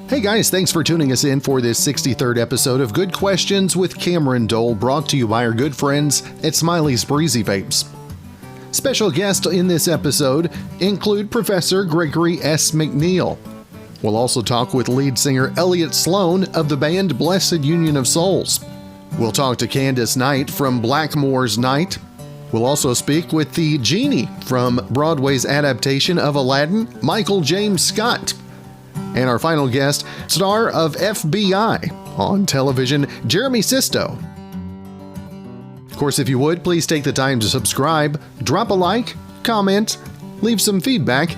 Hey guys, thanks for tuning us in for this 63rd episode of Good Questions with Cameron Dole, brought to you by our good friends at Smiley's Breezy Vapes. Special guests in this episode include Professor Gregory S. McNeal. We'll also talk with lead singer Eliot Sloan of the band Blessid Union of Souls. We'll talk to Candice Knight from Blackmore's Night. We'll also speak with the genie from Broadway's adaptation of Alladin, Michael James Scott. And our final guest, star of FBI on television, Jeremy Sisto. Of course, if you would, please take the time to subscribe, drop a like, comment, leave some feedback,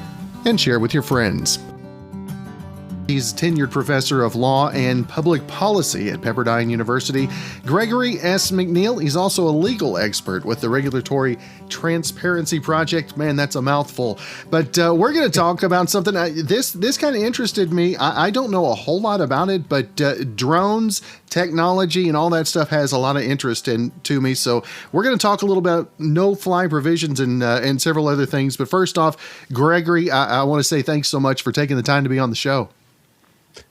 and share with your friends. He's tenured professor of law and public policy at Pepperdine University. Gregory S. McNeal, he's also a legal expert with the Regulatory Transparency Project. Man, that's a mouthful. But we're going to talk about something. This kind of interested me. I don't know a whole lot about it, but drones, technology, and all that stuff has a lot of interest to me. So we're going to talk a little about no-fly provisions and several other things. But first off, Gregory, I want to say thanks so much for taking the time to be on the show.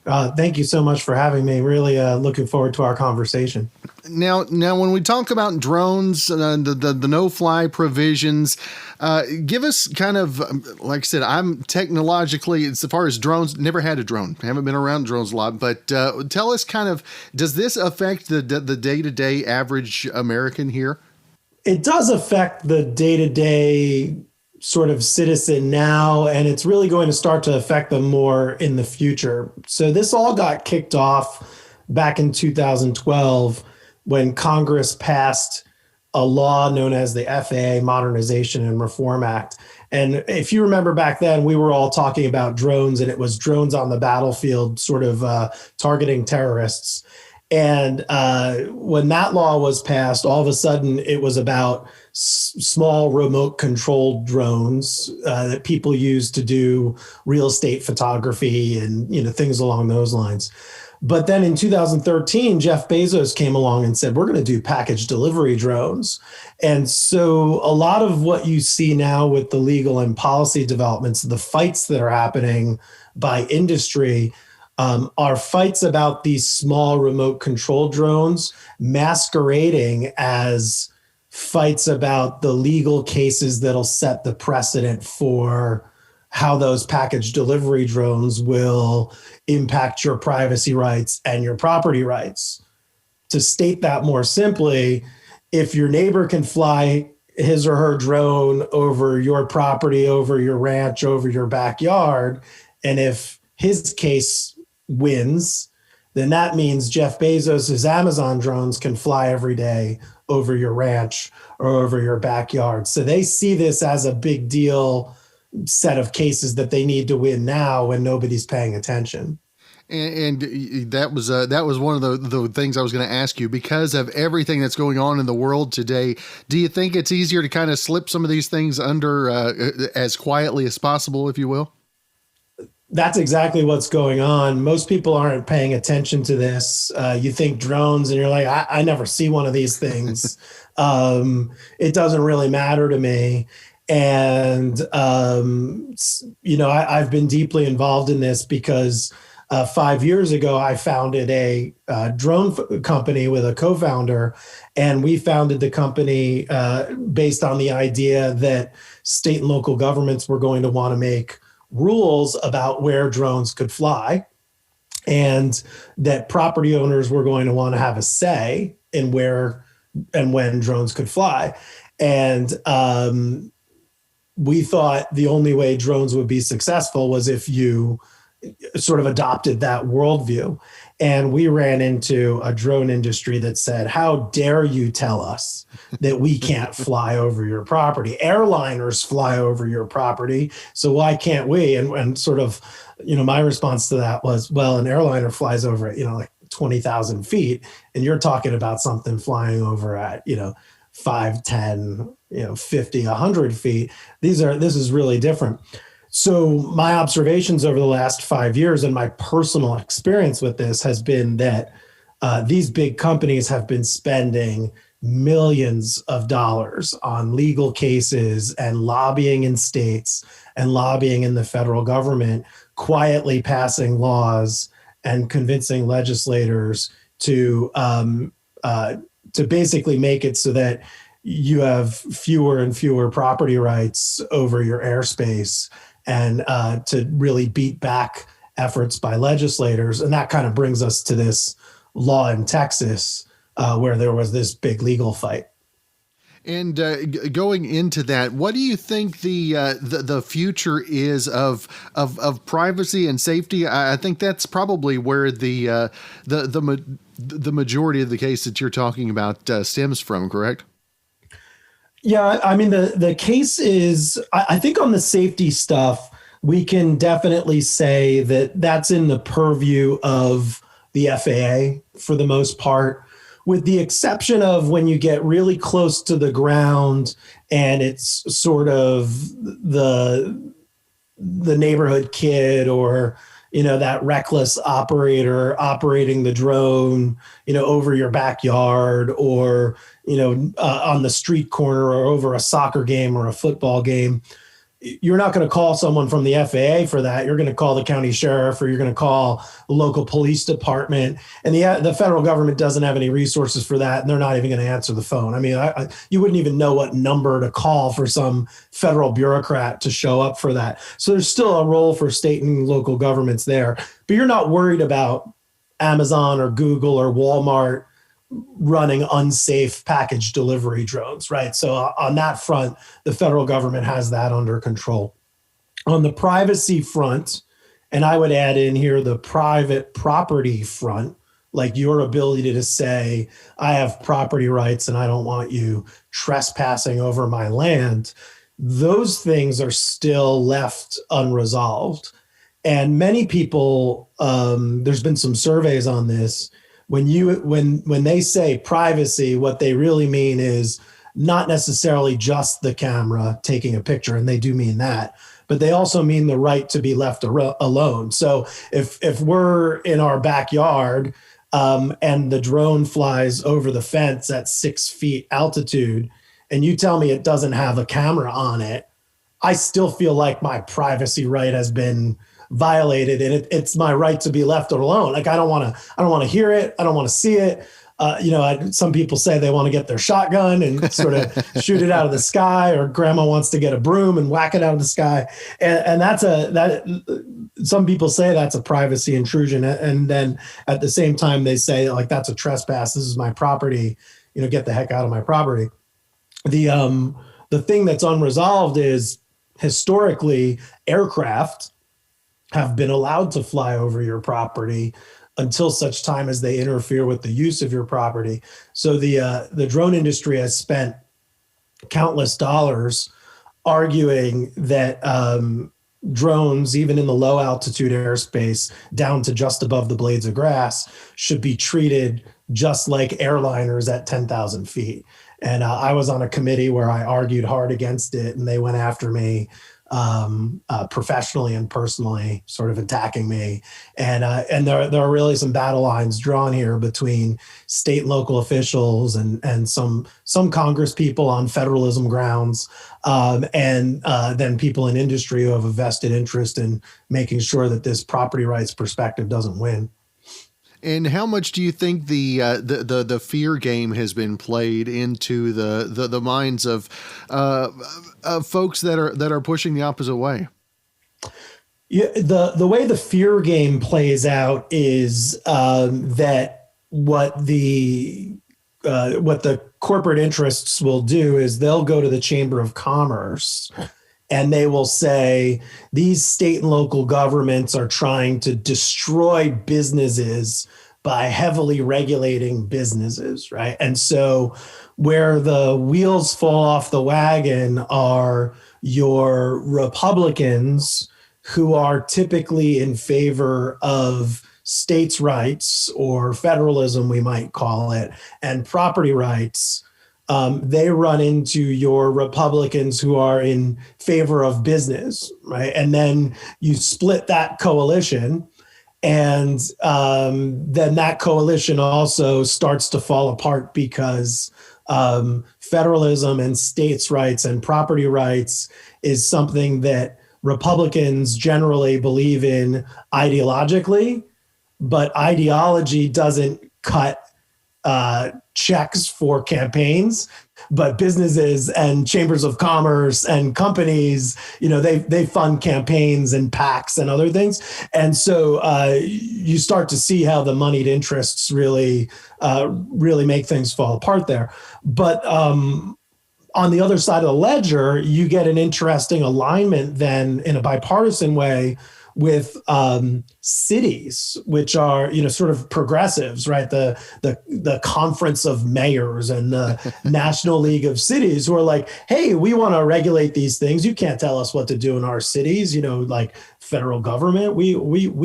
Thank you so much for having me. Really looking forward to our conversation. Now, when we talk about drones, the no-fly provisions, give us kind of, like I said, I'm technologically, as far as drones, never had a drone. Haven't been around drones a lot, but tell us kind of, does this affect the day-to-day average American here? It does affect the day-to-day sort of citizen now, and it's really going to start to affect them more in the future. So this all got kicked off back in 2012 when Congress passed a law known as the FAA Modernization and Reform Act. And if you remember back then, we were all talking about drones, and it was drones on the battlefield sort of targeting terrorists. And when that law was passed, all of a sudden it was about small remote controlled drones that people use to do real estate photography and things along those lines. But then in 2013, Jeff Bezos came along and said, we're going to do package delivery drones. And so a lot of what you see now with the legal and policy developments, the fights that are happening by industry, are fights about these small remote control drones masquerading as fights about the legal cases that'll set the precedent for how those package delivery drones will impact your privacy rights and your property rights. To state that more simply, if your neighbor can fly his or her drone over your property, over your ranch, over your backyard, and if his case wins, then that means Jeff Bezos' Amazon drones can fly every day over your ranch or over your backyard. So they see this as a big deal set of cases that they need to win now when nobody's paying attention. And that was one of the things I was going to ask you, because of everything that's going on in the world today. Do you think it's easier to kind of slip some of these things under as quietly as possible, if you will? That's exactly what's going on. Most people aren't paying attention to this. You think drones and you're like, I never see one of these things. It doesn't really matter to me. And, I've been deeply involved in this because 5 years ago, I founded a drone company with a co-founder, and we founded the company based on the idea that state and local governments were going to want to make rules about where drones could fly, and that property owners were going to want to have a say in where and when drones could fly. And we thought the only way drones would be successful was if you sort of adopted that worldview. And we ran into a drone industry that said, how dare you tell us that we can't fly over your property? Airliners fly over your property, so why can't we? And sort of, my response to that was, well, an airliner flies over at, like 20,000 feet, and you're talking about something flying over at, 5, 10, 50, 100 feet. This is really different. So my observations over the last 5 years and my personal experience with this has been that these big companies have been spending millions of dollars on legal cases and lobbying in states and lobbying in the federal government, quietly passing laws and convincing legislators to basically make it so that you have fewer and fewer property rights over your airspace, and to really beat back efforts by legislators. And that kind of brings us to this law in Texas, where there was this big legal fight. And going into that, what do you think the future is of privacy and safety? I think that's probably where the majority of the case that you're talking about stems from, correct? Yeah, I mean, the case is, I think on the safety stuff, we can definitely say that that's in the purview of the FAA for the most part, with the exception of when you get really close to the ground and it's sort of the neighborhood kid, or that reckless operator operating the drone over your backyard, or on the street corner, or over a soccer game or a football game. You're not going to call someone from the FAA for that. You're going to call the county sheriff, or you're going to call the local police department. And the federal government doesn't have any resources for that, and they're not even going to answer the phone. I mean, you wouldn't even know what number to call for some federal bureaucrat to show up for that. So there's still a role for state and local governments there. But you're not worried about Amazon or Google or Walmart running unsafe package delivery drones, right? So on that front, the federal government has that under control. On the privacy front, and I would add in here the private property front, like your ability to say, I have property rights and I don't want you trespassing over my land, those things are still left unresolved. And many people, there's been some surveys on this, when they say privacy, what they really mean is not necessarily just the camera taking a picture, and they do mean that, but they also mean the right to be left alone. So if we're in our backyard and the drone flies over the fence at 6 feet altitude, and you tell me it doesn't have a camera on it, I still feel like my privacy right has been violated, and it's my right to be left alone. Like I don't want to hear it. I don't want to see it. Some people say they want to get their shotgun and sort of shoot it out of the sky, or grandma wants to get a broom and whack it out of the sky. And some people say that's a privacy intrusion. And then at the same time, they say like, that's a trespass. This is my property, get the heck out of my property. The thing that's unresolved is historically aircraft have been allowed to fly over your property until such time as they interfere with the use of your property. So the drone industry has spent countless dollars arguing that drones, even in the low altitude airspace down to just above the blades of grass, should be treated just like airliners at 10,000 feet. And I was on a committee where I argued hard against it, and they went after me professionally and personally, sort of attacking me. And there are really some battle lines drawn here between state and local officials and some Congress people on federalism grounds, and then people in industry who have a vested interest in making sure that this property rights perspective doesn't win. And how much do you think the fear game has been played into the minds of folks that are pushing the opposite way? Yeah, the way the fear game plays out is that what the corporate interests will do is they'll go to the Chamber of Commerce, and they will say, these state and local governments are trying to destroy businesses by heavily regulating businesses, right? And so where the wheels fall off the wagon are your Republicans, who are typically in favor of states' rights, or federalism, we might call it, and property rights. They run into your Republicans who are in favor of business, right? And then you split that coalition, and then that coalition also starts to fall apart because federalism and states' rights and property rights is something that Republicans generally believe in ideologically, but ideology doesn't cut checks for campaigns, but businesses and chambers of commerce and companies, they fund campaigns and PACs and other things. And so you start to see how the moneyed interests really make things fall apart there. But on the other side of the ledger, you get an interesting alignment then in a bipartisan way with cities, which are, sort of progressives, right? The Conference of Mayors and the National League of Cities, who are like, hey, we want to regulate these things. You can't tell us what to do in our cities, like federal government. We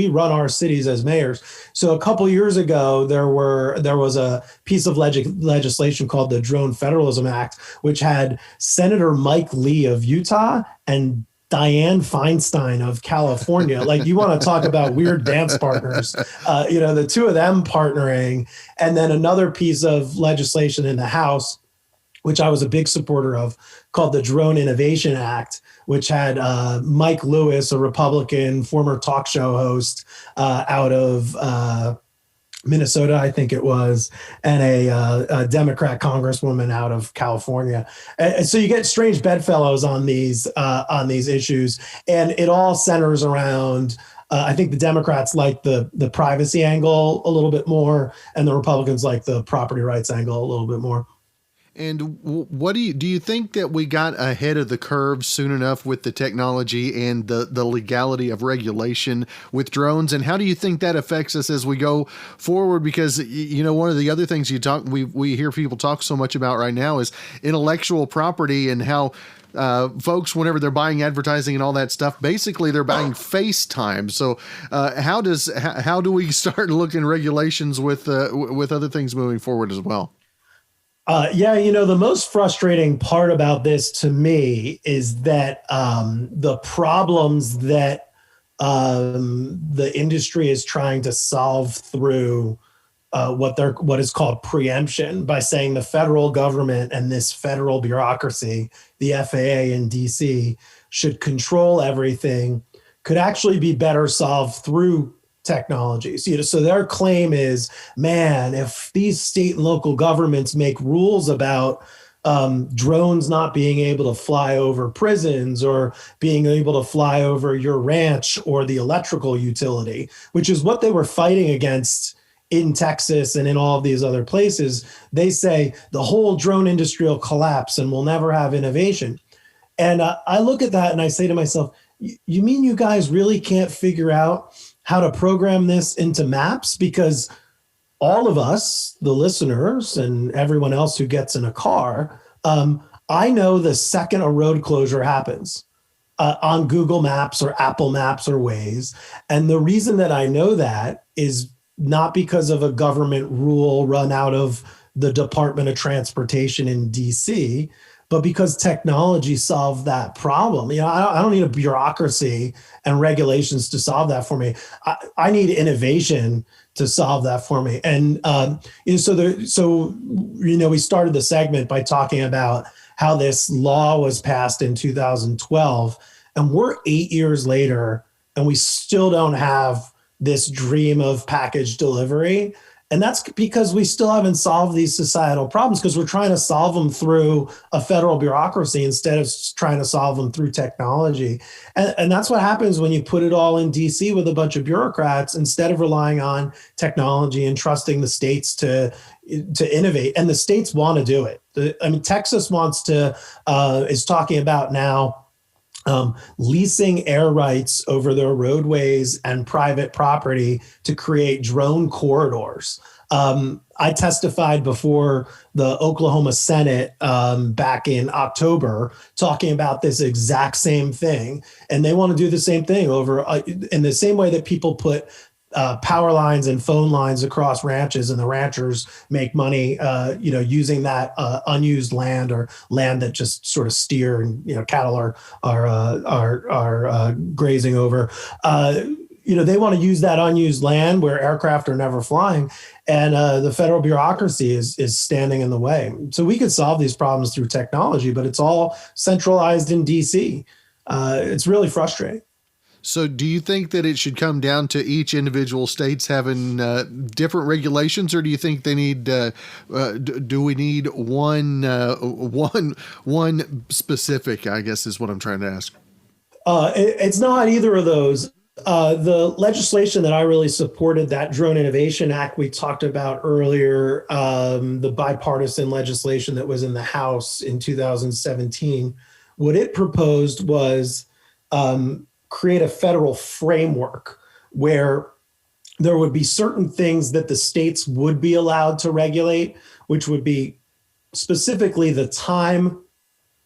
run our cities as mayors. So a couple of years ago, there was a piece of legislation called the Drone Federalism Act, which had Senator Mike Lee of Utah and Dianne Feinstein of California. Like, you want to talk about weird dance partners, the two of them partnering. And then another piece of legislation in the House, which I was a big supporter of, called the Drone Innovation Act, which had Mike Lewis, a Republican, former talk show host out of Minnesota, I think it was, and a Democrat congresswoman out of California. And so you get strange bedfellows on these issues, and it all centers around. I think the Democrats like the privacy angle a little bit more, and the Republicans like the property rights angle a little bit more. And what do you think that we got ahead of the curve soon enough with the technology and the legality of regulation with drones? And how do you think that affects us as we go forward? Because, one of the other things we hear people talk so much about right now is intellectual property, and how folks, whenever they're buying advertising and all that stuff, basically they're buying FaceTime. So how do we start looking regulations with other things moving forward as well? The most frustrating part about this to me is that the problems that the industry is trying to solve through what is called preemption, by saying the federal government and this federal bureaucracy, the FAA in DC, should control everything, could actually be better solved through technologies. So their claim is, man, if these state and local governments make rules about drones not being able to fly over prisons or being able to fly over your ranch or the electrical utility, which is what they were fighting against in Texas and in all of these other places, they say the whole drone industry will collapse and we'll never have innovation. And I look at that and I say to myself, you mean you guys really can't figure out how to program this into maps? Because all of us, the listeners and everyone else who gets in a car, I know the second a road closure happens on Google Maps or Apple Maps or Waze. And the reason that I know that is not because of a government rule run out of the Department of Transportation in DC, but because technology solved that problem. I don't need a bureaucracy and regulations to solve that for me. I need innovation to solve that for me. And we started the segment by talking about how this law was passed in 2012, and we're 8 years later, and we still don't have this dream of package delivery. And that's because we still haven't solved these societal problems, because we're trying to solve them through a federal bureaucracy instead of trying to solve them through technology. And that's what happens when you put it all in DC with a bunch of bureaucrats instead of relying on technology and trusting the states to innovate. And the states want to do it. Texas is talking about now leasing air rights over their roadways and private property to create drone corridors. I testified before the Oklahoma Senate back in October talking about this exact same thing. And they want to do the same thing over in the same way that people put power lines and phone lines across ranches, and the ranchers make money, using that unused land or land that just sort of steer and cattle are grazing over. they want to use that unused land where aircraft are never flying, and the federal bureaucracy is standing in the way. So we could solve these problems through technology, but it's all centralized in DC. It's really frustrating. So do you think that it should come down to each individual states having different regulations, or do you think they need, do we need one specific, I guess is what I'm trying to ask. It's not either of those. The legislation that I really supported, that Drone Innovation Act we talked about earlier, the bipartisan legislation that was in the House in 2017, what it proposed was create a federal framework where there would be certain things that the states would be allowed to regulate, which would be specifically the time,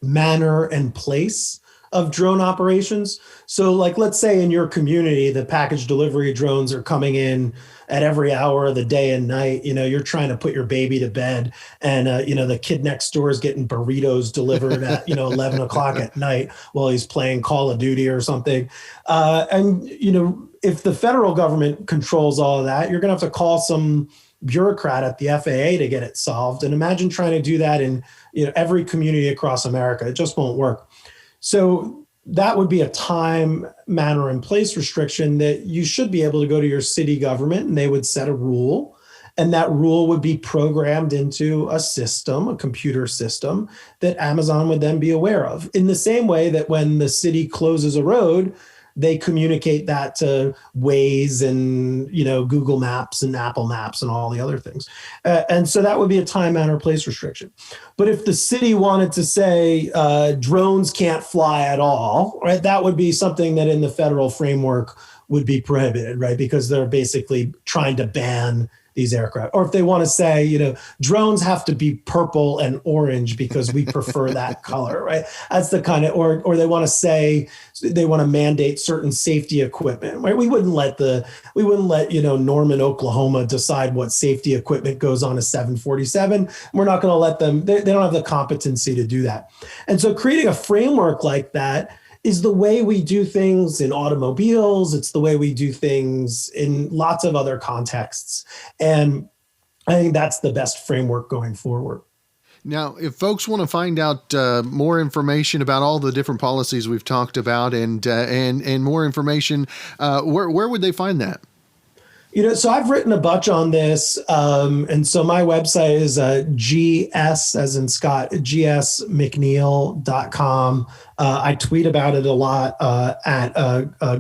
manner, and place of drone operations. So like, let's say in your community, the package delivery drones are coming in at every hour of the day and night. You're trying to put your baby to bed, and the kid next door is getting burritos delivered at 11 o'clock at night while he's playing Call of Duty or something. If the federal government controls all of that, you're going to have to call some bureaucrat at the FAA to get it solved. And imagine trying to do that in every community across America. It just won't work. So that would be a time, manner, and place restriction that you should be able to go to your city government and they would set a rule. And that rule would be programmed into a system, a computer system that Amazon would then be aware of. In the same way that when the city closes a road, they communicate that to Waze and Google Maps and Apple Maps and all the other things. And so that would be a time, manner, place restriction. But if the city wanted to say drones can't fly at all, right, that would be something that in the federal framework would be prohibited, right? Because they're basically trying to ban these aircraft. Or if they want to say, drones have to be purple and orange because we prefer that color, right? That's the kind of, or they want to say, they want to mandate certain safety equipment, right? We wouldn't let Norman, Oklahoma decide what safety equipment goes on a 747. We're not going to let them, they don't have the competency to do that. And so creating a framework like that is the way we do things in automobiles. It's the way we do things in lots of other contexts. And I think that's the best framework going forward. Now, if folks want to find out more information about all the different policies we've talked about and more information, where would they find that? So I've written a bunch on this. And so my website is GS, as in Scott, gsmcneal.com. I tweet about it a lot at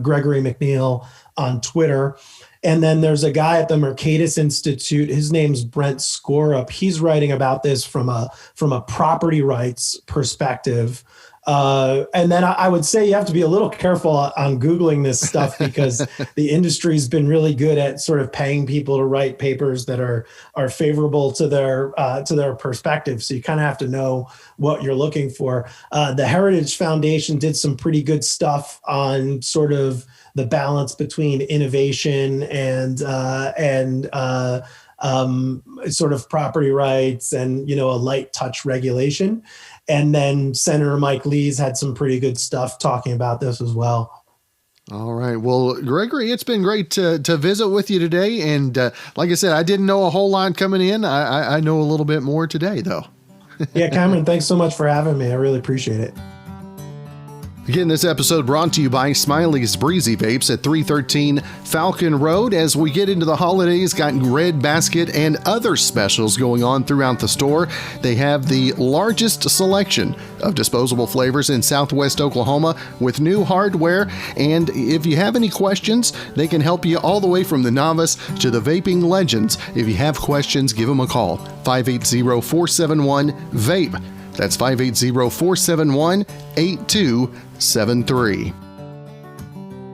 Gregory McNeal on Twitter. And then there's a guy at the Mercatus Institute. His name's Brent Skorup. He's writing about this from a property rights perspective. And then I would say you have to be a little careful on Googling this stuff because the industry's been really good at sort of paying people to write papers that are favorable to their perspective. So you kind of have to know what you're looking for. The Heritage Foundation did some pretty good stuff on sort of the balance between innovation and sort of property rights and, a light touch regulation. And then Senator Mike Lee's had some pretty good stuff talking about this as well. All right. Well, Gregory, it's been great to visit with you today. And like I said, I didn't know a whole lot coming in. I know a little bit more today, though. Yeah, Cameron, thanks so much for having me. I really appreciate it. Again, this episode brought to you by Smiley's Breezy Vapes at 313 Falcon Road. As we get into the holidays, got Red Basket and other specials going on throughout the store. They have the largest selection of disposable flavors in Southwest Oklahoma with new hardware. And if you have any questions, they can help you all the way from the novice to the vaping legends. If you have questions, give them a call, 580-471-VAPE. That's 580-471-8273.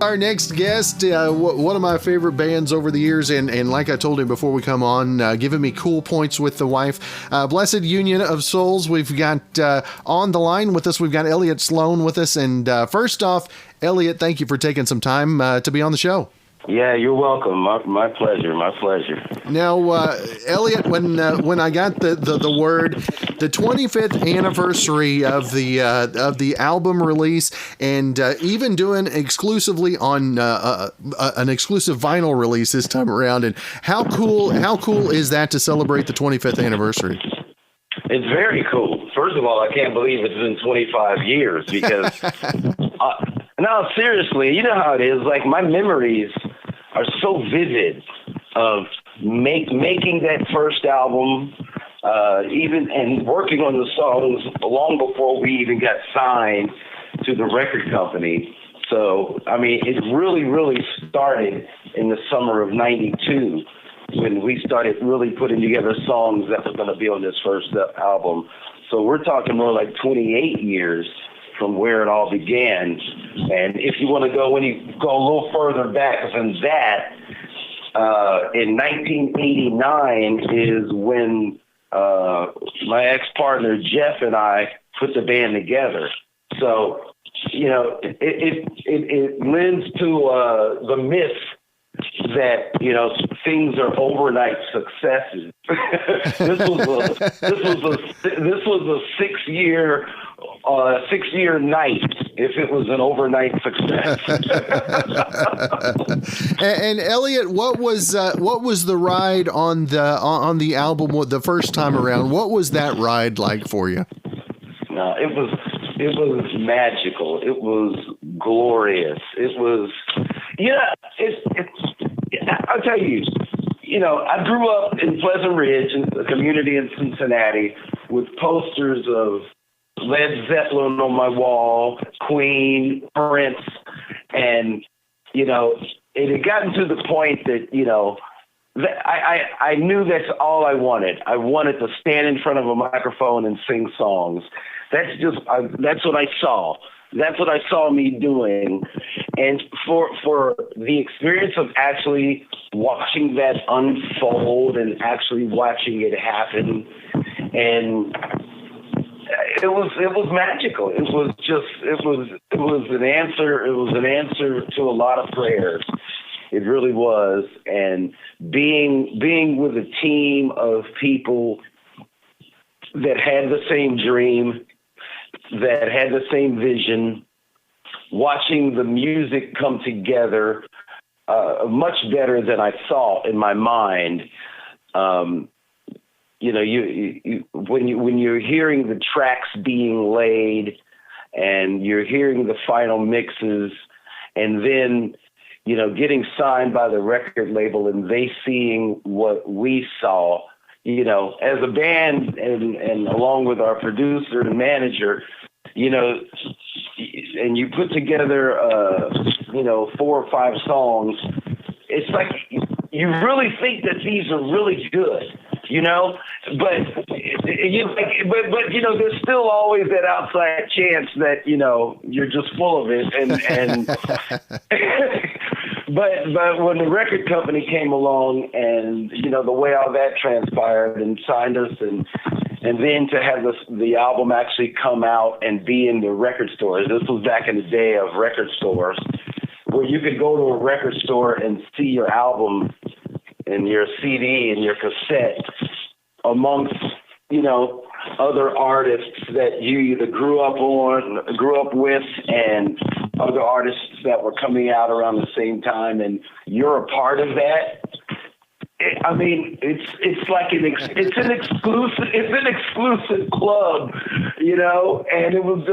Our next guest, one of my favorite bands over the years, and like I told him before we come on, giving me cool points with the wife, Blessid Union of Souls. We've got on the line with us, we've got Eliot Sloan with us. And first off, Eliot, thank you for taking some time to be on the show. Yeah, you're welcome. My pleasure. My pleasure. Now, Eliot, when I got the word, the 25th anniversary of the album release, and even doing exclusively on an exclusive vinyl release this time around, and how cool is that to celebrate the 25th anniversary? It's very cool. First of all, I can't believe it's been 25 years because, no, seriously, you know how it is. Like, my memories are so vivid of making that first album, even and working on the songs long before we even got signed to the record company. So, I mean, it really started in the summer of '92 when we started really putting together songs that were going to be on this first album. So we're talking more like 28 years from where it all began. And if you want to go, when you go a little further back than that, in 1989 is when my ex-partner Jeff and I put the band together. So, you know, it lends to the myth that, you know, things are overnight successes. This was a 6-year night if it was an overnight success. And Eliot, what was the ride on the album the first time around? What was that ride like for you? No, it was magical. It was glorious. It was, I'll tell you, you know, I grew up in Pleasant Ridge, a community in Cincinnati, with posters of Led Zeppelin on my wall, Queen, Prince, and, you know, it had gotten to the point that, you know, I knew that's all I wanted. I wanted to stand in front of a microphone and sing songs. That's what I saw. That's what I saw me doing. And for the experience of actually watching that unfold and actually watching it happen, and it was magical. It was an answer to a lot of prayers. It really was. And being with a team of people that had the same dream, that had the same vision, watching the music come together much better than I thought in my mind. You know, when you're hearing the tracks being laid and you're hearing the final mixes, and then, you know, getting signed by the record label and they seeing what we saw, you know, as a band and along with our producer and manager, you know, and you put together, you know, 4 or 5 songs, it's like you really think that these are really good, you know, but you know, there's still always that outside chance that, you know, you're just full of it. And but when the record company came along and, you know, the way all that transpired and signed us, and then to have the album actually come out and be in the record stores. This was back in the day of record stores, where you could go to a record store and see your album and your CD and your cassette amongst, you know, other artists that you either grew up with, and other artists that were coming out around the same time, and you're a part of that. I mean, it's like it's an exclusive club, you know, and it was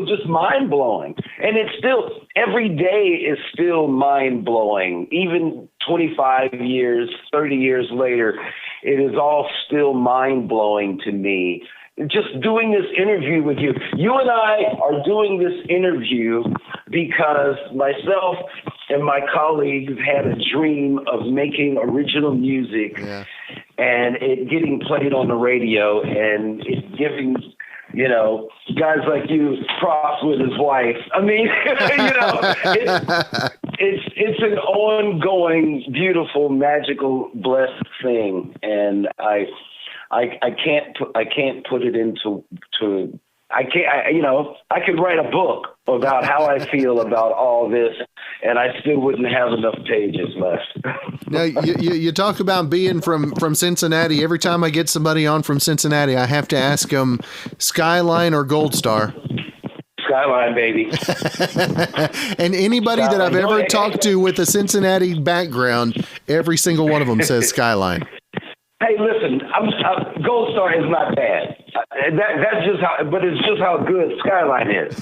just mind blowing, and it's still, every day is still mind blowing, even 25 years, 30 years later, it is all still mind blowing to me. Just doing this interview with you. You and I are doing this interview because myself and my colleagues had a dream of making original music, and it getting played on the radio, and it giving, you know, guys like you props with his wife. I mean, you know, it's an ongoing, beautiful, magical, blessed thing, and I can't put it into I could write a book about how I feel about all this, and I still wouldn't have enough pages left. Now, you talk about being from Cincinnati. Every time I get somebody on from Cincinnati, I have to ask them Skyline or Gold Star. Skyline, baby. And anybody Skyline. that I've ever talked to with a Cincinnati background, every single one of them says Skyline. Hey, listen, Gold Star is not bad. That's just how, but it's just how good Skyline is.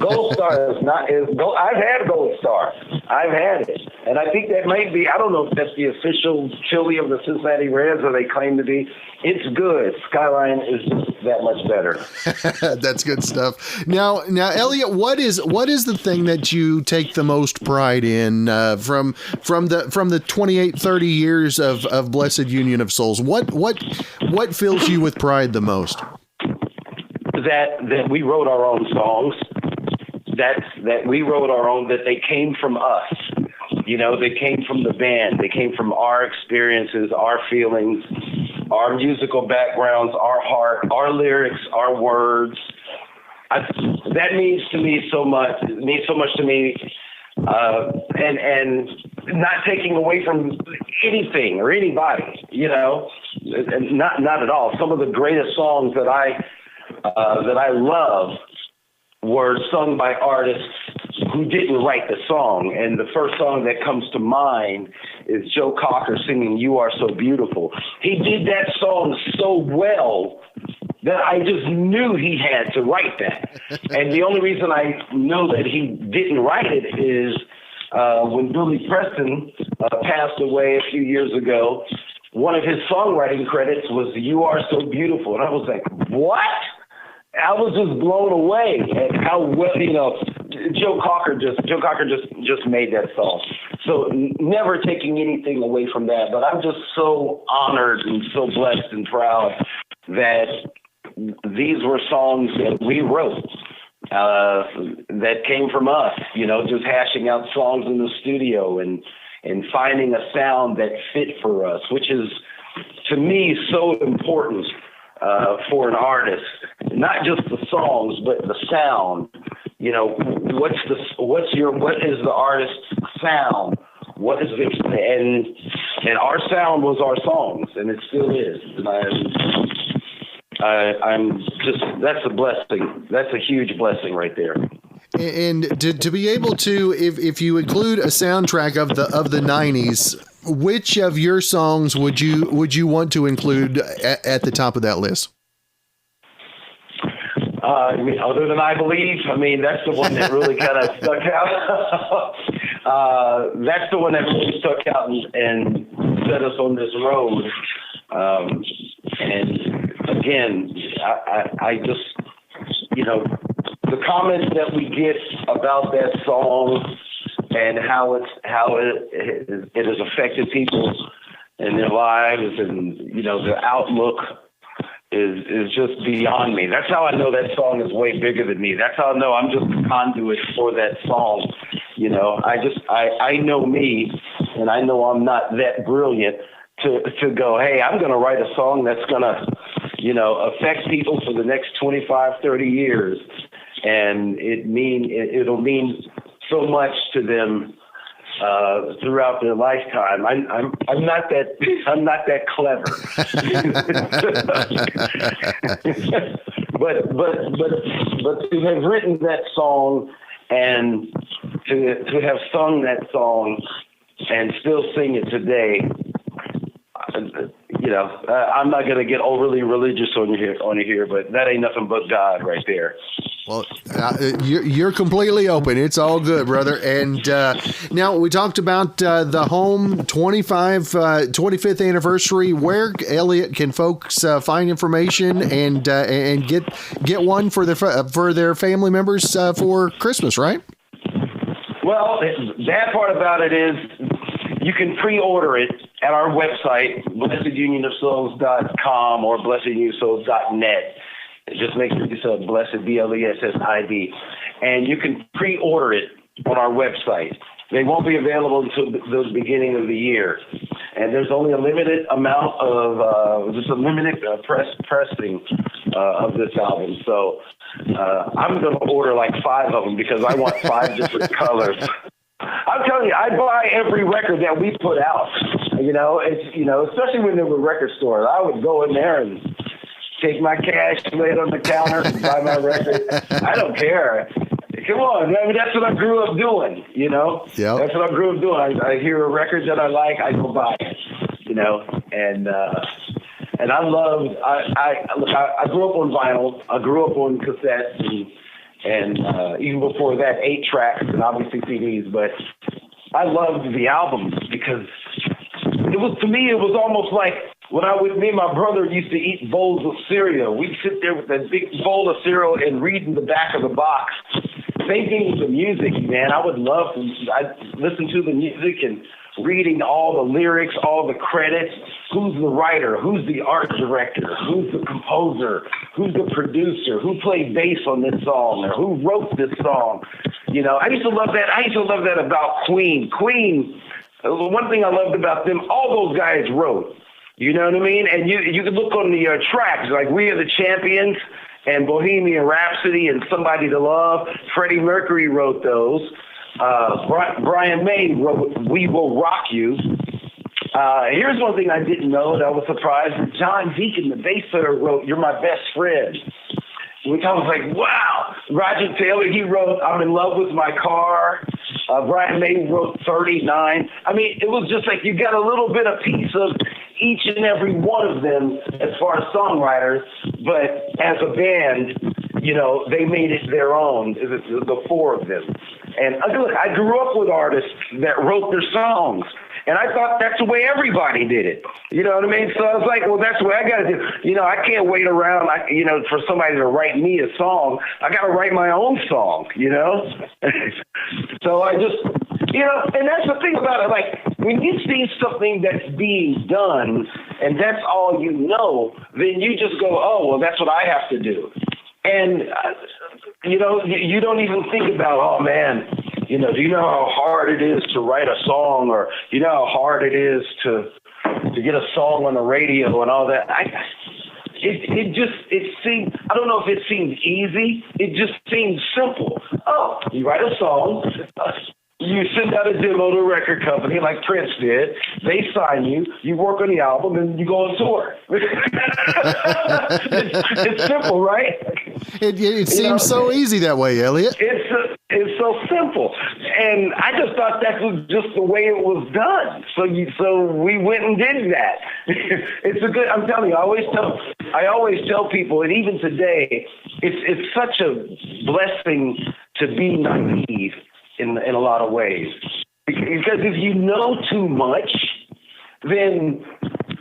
Gold Star is not. I've had Gold Star. I've had it, and I think that might be. I don't know if that's the official chili of the Cincinnati Reds, or they claim to be. It's good. Skyline is just that much better. That's good stuff. Now, Eliot, what is the thing that you take the most pride in from the 28, 30 years of Blessid Union of Souls? What fills you with pride the most? That we wrote our own songs. That we wrote our own. That they came from us. They came from the band. They came from our experiences, our feelings, our musical backgrounds, our heart, our lyrics, our words. That means to me so much. It means so much to me, and not taking away from anything or anybody. Not at all. Some of the greatest songs that I love were sung by artists who didn't write the song. And the first song that comes to mind is Joe Cocker singing "You Are So Beautiful." He did that song so well that I just knew he had to write that. And the only reason I know that he didn't write it is when Billy Preston passed away a few years ago, one of his songwriting credits was "You Are So Beautiful." And I was like, what? I was just blown away at how well, Joe Cocker just made that song. So never taking anything away from that, but I'm just so honored and so blessed and proud that these were songs that we wrote, that came from us, just hashing out songs in the studio and finding a sound that fit for us, which is, to me, so important for an artist. Not just the songs, but the sound. What is the artist's sound? What is it? And our sound was our songs, and it still is. And I'm just, that's a blessing. That's a huge blessing right there. And to be able to, if you include a soundtrack of the 90s, which of your songs would you want to include at the top of that list? Other than I Believe, that's the one that really kind of stuck out. That's the one that really stuck out and set us on this road. And again, I just, the comments that we get about that song and how it has affected people in their lives, and the outlook is just beyond me. That's how I know that song is way bigger than me. That's how I know I'm just a conduit for that song. I know me, and I know I'm not that brilliant to go, hey, I'm going to write a song that's going to, affect people for the next 25, 30 years. And it'll mean so much to them throughout their lifetime. I'm not that clever. but to have written that song and to have sung that song and still sing it today, I'm not going to get overly religious on you here, but that ain't nothing but God right there. Well, you're completely open. It's all good, brother. And now we talked about the home 25th anniversary. Where, Eliot, can folks find information and get one for their family members for Christmas, right? Well, that part about it is you can pre-order it at our website, blessidunionofsouls.com or blessidunionofsouls.net. Just make sure you spell Blessid, Blessid, and you can pre-order it on our website. They won't be available until the beginning of the year, and there's only a limited amount of pressing of this album. So I'm going to order like 5 of them because I want 5 different colors. I'm telling you, I buy every record that we put out. Especially when there were record stores, I would go in there and take my cash, lay it on the counter, and buy my record. I don't care. Come on, I mean, that's what I grew up doing. Yep. That's what I grew up doing. I hear a record that I like, I go buy it. And I loved. I grew up on vinyl. I grew up on cassettes and even before that, 8 tracks and obviously CDs. But I loved the albums because it was almost like when me and my brother used to eat bowls of cereal. We'd sit there with that big bowl of cereal and read in the back of the box. Same thing with the music, man. I'd listen to the music and reading all the lyrics, all the credits. Who's the writer? Who's the art director? Who's the composer? Who's the producer? Who played bass on this song? Or who wrote this song? I used to love that. I used to love that about Queen. Queen, the one thing I loved about them, all those guys wrote. You know what I mean? And you could look on the tracks, like We Are the Champions and Bohemian Rhapsody and Somebody to Love. Freddie Mercury wrote those. Brian May wrote We Will Rock You. Here's one thing I didn't know that I was surprised. John Deacon, the bass player, wrote You're My Best Friend, which I was like, wow. Roger Taylor, he wrote I'm in Love with My Car. Brian May wrote 39. I mean, it was just like you got a little bit of piece of each and every one of them as far as songwriters, but as a band, they made it their own, the 4 of them. And look, I grew up with artists that wrote their songs, and I thought that's the way everybody did it. You know what I mean? So I was like, well, that's the way I got to do. I can't wait around, for somebody to write me a song. I got to write my own song, So I just, and that's the thing about it. Like, when you see something that's being done and that's all you know, then you just go, oh, well, that's what I have to do. And, you don't even think about, oh, man, do you know how hard it is to write a song, or you know how hard it is to get a song on the radio and all that? It seemed, I don't know if it seemed easy. It just seemed simple. Oh, you write a song. You send out a demo to a record company like Prince did. They sign you. You work on the album, and you go on tour. It's simple, right? It seems so easy that way, Eliot. It's so simple, and I just thought that was just the way it was done. So we went and did that. I'm telling you, I always tell people, and even today, it's such a blessing to be naive in a lot of ways, because if you know too much, then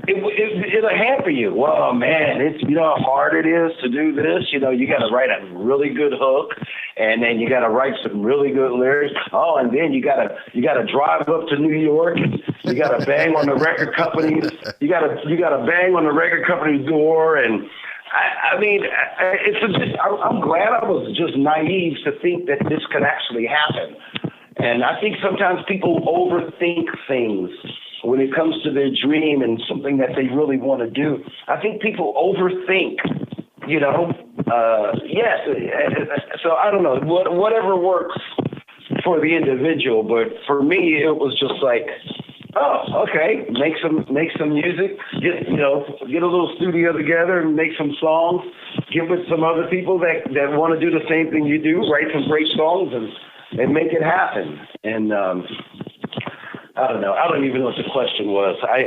it'll hamper you. Well, man, you know how hard it is to do this. You got to write a really good hook, and then you got to write some really good lyrics. Oh, and then you got to drive up to New York. You got to bang on the record companies. You got to bang on the record company's door. And I mean, I'm glad I was just naive to think that this could actually happen. And I think sometimes people overthink things when it comes to their dream and something that they really want to do. I think people overthink, yes. So I don't know, whatever works for the individual. But for me, it was just like, oh, okay, make some music, get a little studio together and make some songs, get with some other people that want to do the same thing you do, write some great songs and make it happen. And I don't know. I don't even know what the question was. I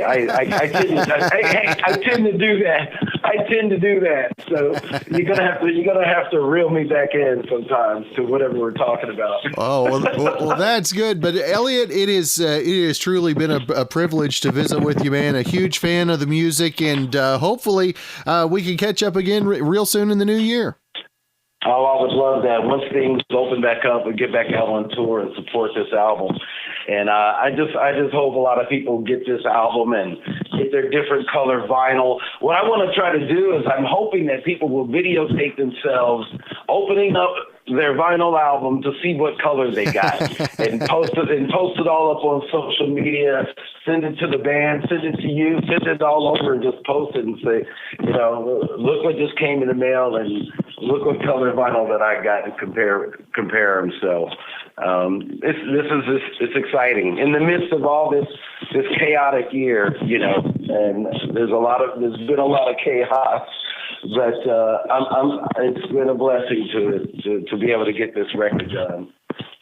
tend to do that. So you're gonna have to reel me back in sometimes to whatever we're talking about. Oh, well, that's good. But Eliot, it has truly been a privilege to visit with you, man. A huge fan of the music, and hopefully we can catch up again real soon in the new year. Oh, I would love that. Once things open back up and get back out on tour and support this album. And I just hope a lot of people get this album and get their different color vinyl. What I want to try to do is I'm hoping that people will videotape themselves opening up their vinyl album to see what color they got and post it all up on social media, send it to the band, send it to you, send it all over and just post it and say, look what just came in the mail and look what color vinyl that I got and compare them. So it's exciting in the midst of all this chaotic year, and there's been a lot of chaos. But it's been a blessing to be able to get this record done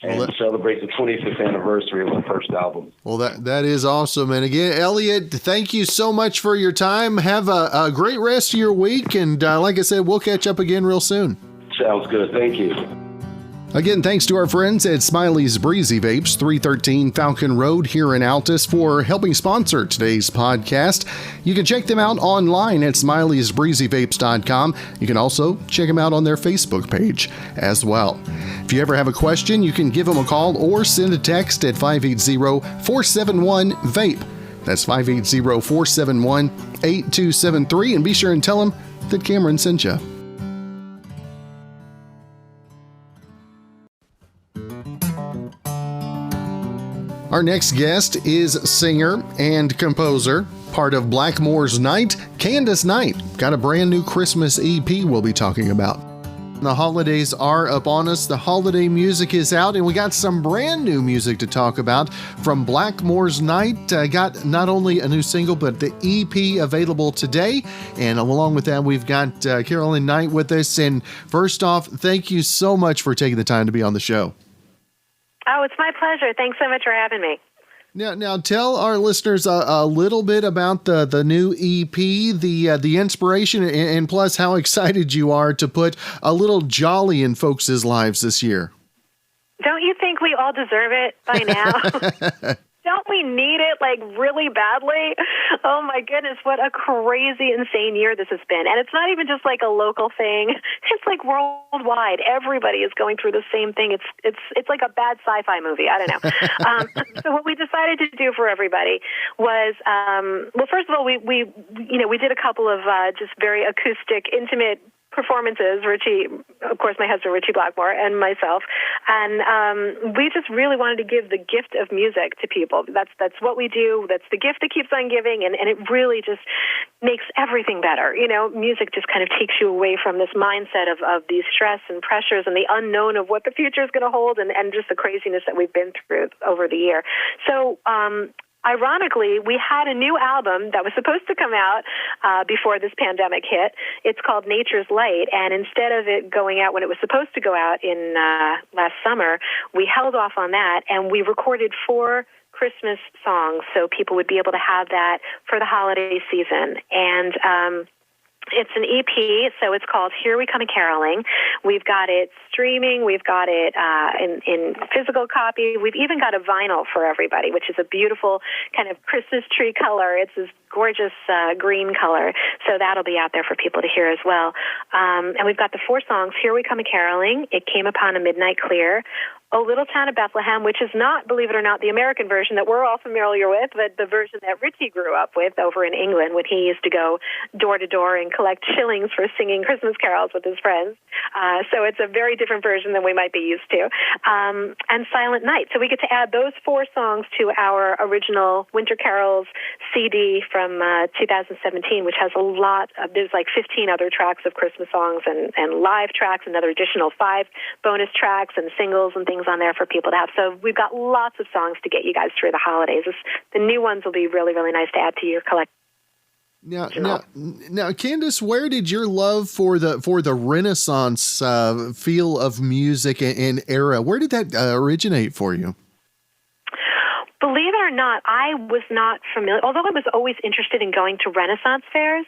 and celebrate the 25th anniversary of my first album. Well, that is awesome. And again, Eliot, thank you so much for your time. Have a great rest of your week. And like I said, we'll catch up again real soon. Sounds good. Thank you. Again, thanks to our friends at Smiley's Breezy Vapes, 313 Falcon Road here in Altus for helping sponsor today's podcast. You can check them out online at smileysbreezyvapes.com. You can also check them out on their Facebook page as well. If you ever have a question, you can give them a call or send a text at 580-471-VAPE. That's 580-471-8273. And be sure and tell them that Cameron sent you. Our next guest is singer and composer, part of Blackmore's Night, Candice Knight. Got a brand new Christmas EP we'll be talking about. The holidays are upon us. The holiday music is out, and we got some brand new music to talk about from Blackmore's Night. Got not only a new single, but the EP available today. And along with that, we've got Carolyn Knight with us. And first off, thank you so much for taking the time to be on the show. Oh, it's my pleasure. Thanks so much for having me. Now tell our listeners a little bit about the new EP, the inspiration, and plus how excited you are to put a little jolly in folks' lives this year. Don't you think we all deserve it by now? Don't we need it, really badly? Oh, my goodness, what a crazy, insane year this has been. And it's not even just a local thing. It's worldwide. Everybody is going through the same thing. It's like a bad sci-fi movie. I don't know. So what we decided to do for everybody was, first of all, we did a couple of just very acoustic, intimate performances, Richie, of course, my husband, Richie Blackmore, and myself. And we just really wanted to give the gift of music to people. That's what we do. That's the gift that keeps on giving. And it really just makes everything better. Music just kind of takes you away from this mindset of these stress and pressures and the unknown of what the future is going to hold and just the craziness that we've been through over the year. So, ironically, we had a new album that was supposed to come out before this pandemic hit. It's called Nature's Light, and instead of it going out when it was supposed to go out in last summer, we held off on that, and we recorded 4 Christmas songs so people would be able to have that for the holiday season. And it's an EP, so it's called Here We Come A-Caroling. We've got it streaming. We've got it in physical copy. We've even got a vinyl for everybody, which is a beautiful kind of Christmas tree color. It's this gorgeous green color, so that'll be out there for people to hear as well. And we've got the 4 songs, Here We Come A-Caroling, It Came Upon a Midnight Clear, O Little Town of Bethlehem, which is not, believe it or not, the American version that we're all familiar with, but the version that Richie grew up with over in England when he used to go door to door and collect shillings for singing Christmas carols with his friends. So it's a very different version than we might be used to. And Silent Night. So we get to add those 4 songs to our original Winter Carols CD from 2017, which has a lot of, there's 15 other tracks of Christmas songs and live tracks, another additional 5 bonus tracks and singles and things on there for people to have. So we've got lots of songs to get you guys through the holidays. The new ones will be really, really nice to add to your collection. Now, Candice, where did your love for the Renaissance feel of music and era, where did that originate for you? Believe it or not, I was not familiar, although I was always interested in going to Renaissance fairs.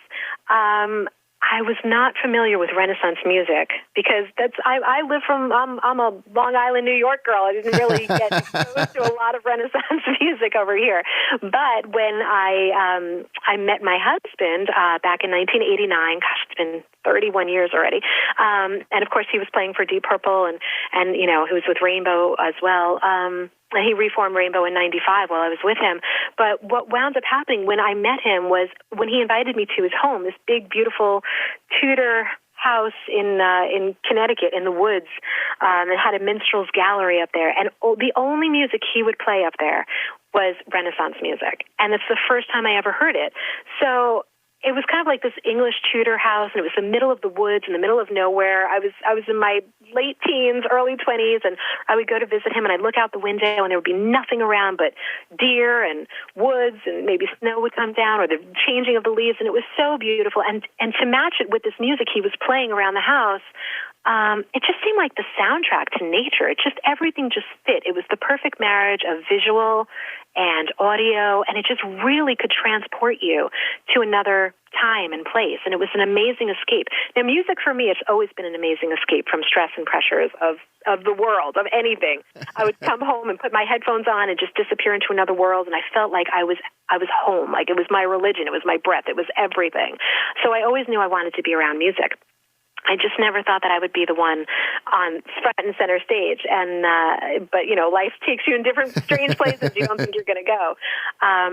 I was not familiar with Renaissance music because I live from, I'm a Long Island, New York girl. I didn't really get exposed to a lot of Renaissance music over here. But when I met my husband back in 1989, gosh, it's been 31 years already. And of course he was playing for Deep Purple and he was with Rainbow as well. And he reformed Rainbow in 95 while I was with him. But what wound up happening when I met him was when he invited me to his home, this big, beautiful Tudor house in Connecticut in the woods, and had a minstrel's gallery up there. And the only music he would play up there was Renaissance music. And it's the first time I ever heard it. So it was kind of like this English Tudor house, and it was the middle of the woods, in the middle of nowhere. I was in my late teens, early 20s, and I would go to visit him, and I'd look out the window, and there would be nothing around but deer and woods, and maybe snow would come down, or the changing of the leaves, and it was so beautiful. And to match it with this music he was playing around the house, it just seemed like the soundtrack to nature. Everything just fit. It was the perfect marriage of visual and audio, and it just really could transport you to another time and place. And it was an amazing escape. Now, music for me, it's always been an amazing escape from stress and pressures of the world, of anything. I would come home and put my headphones on and just disappear into another world, and I felt like I was home, like it was my religion, it was my breath, it was everything. So I always knew I wanted to be around music. I just never thought that I would be the one on front and center stage. And but life takes you in different strange places you don't think you're going to go.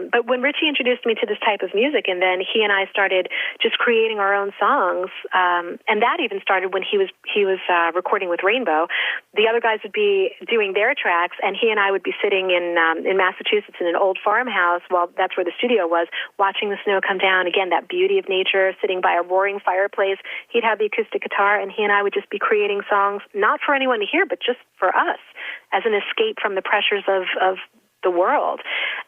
But when Richie introduced me to this type of music, and then he and I started just creating our own songs, and that even started when he was recording with Rainbow. The other guys would be doing their tracks, and he and I would be sitting in Massachusetts in an old farmhouse. Well, that's where the studio was, watching the snow come down. Again, that beauty of nature, sitting by a roaring fireplace. He'd have the acoustic guitar, and he and I would just be creating songs, not for anyone to hear, but just for us, as an escape from the pressures of the world.